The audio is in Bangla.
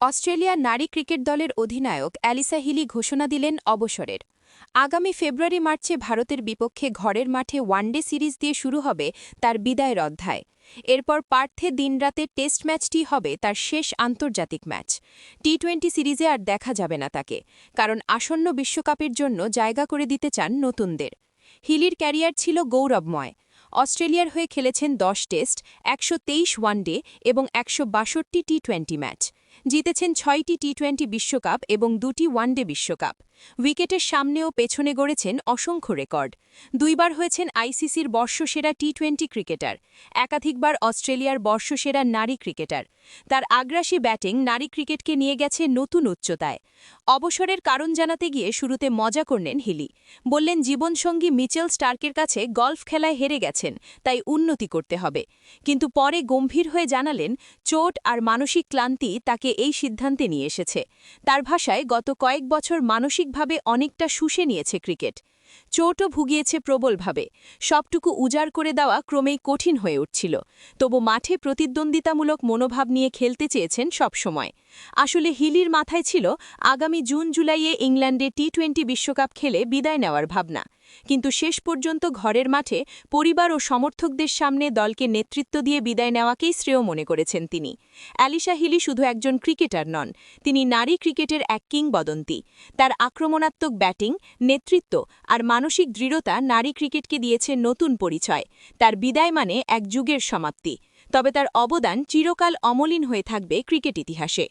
অস্ট্রেলিয়ার নারী ক্রিকেট দলের অধিনায়ক অ্যালিসা হিলি ঘোষণা দিলেন অবসরের। আগামী ফেব্রুয়ারি-মার্চে ভারতের বিপক্ষে ঘরের মাঠে ওয়ানডে সিরিজ দিয়ে শুরু হবে তার বিদায়ের অধ্যায়। এরপর পার্থে দিনরাতের টেস্ট ম্যাচটি হবে তার শেষ আন্তর্জাতিক ম্যাচ। টি-20 সিরিজে আর দেখা যাবে না তাকে, কারণ আসন্ন বিশ্বকাপের জন্য জায়গা করে দিতে চান নতুনদের। হিলির ক্যারিয়ার ছিল গৌরবময়। অস্ট্রেলিয়ার হয়ে খেলেছেন ১০ টেস্ট, ১২৩ ওয়ানডে এবং ১৬২ টি-20 ম্যাচ। জিতেছেন ৬টি টি-20 বিশ্বকাপ এবং ২টি ওয়ানডে বিশ্বকাপ। উইকেটের সামনে ও পেছনে গড়েছেন অসংখ্য রেকর্ড। ২ বার হয়েছেন আইসিসির বর্ষসেরা টি-20 ক্রিকেটার, একাধিকবার অস্ট্রেলিয়ার বর্ষসেরা নারী ক্রিকেটার। তার আগ্রাসী ব্যাটিং নারী ক্রিকেটকে নিয়ে গেছে নতুন উচ্চতায়। অবসরের কারণ জানাতে গিয়ে শুরুতে মজা করলেন হিলি। বললেন জীবনসঙ্গী মিচেল স্টার্কের কাছে গলফ খেলায় হেরে গেছেন, তাই উন্নতি করতে হবে। কিন্তু পরে গম্ভীর হয়ে জানালেন চোট আর মানসিক ক্লান্তি তাকে এই সিদ্ধান্তে নিয়ে এসেছে। তার ভাষায় গত কয়েক বছর মানসিকভাবে অনেকটা শুষে নিয়েছে ক্রিকেট। চোটও ভুগিয়েছে প্রবলভাবে। সবটুকু উজাড় করে দেওয়া ক্রমেই কঠিন হয়ে উঠছিল। তবু মাঠে প্রতিদ্বন্দ্বিতামূলক মনোভাব নিয়ে খেলতে চেয়েছেন সবসময়। আসলে হিলির মাথায় ছিল আগামী জুন-জুলাইয়ে ইংল্যান্ডে টি-20 বিশ্বকাপ খেলে বিদায় নেওয়ার ভাবনা। কিন্তু শেষ পর্যন্ত ঘরের মাঠে পরিবার ও সমর্থকদের সামনে দলকে নেতৃত্ব দিয়ে বিদায় নেওয়াকেই শ্রেয় মনে করেছেন তিনি। অ্যালিসা হিলি শুধু একজন ক্রিকেটার নন, তিনি নারী ক্রিকেটের এক কিংবদন্তি। তার আক্রমণাত্মক ব্যাটিং, নেতৃত্ব আর মানসিক দৃঢ়তা নারী ক্রিকেটকে দিয়েছে নতুন পরিচয়। তার বিদায় মানে এক যুগের সমাপ্তি। তবে তার অবদান চিরকাল অমলিন হয়ে থাকবে ক্রিকেট ইতিহাসে।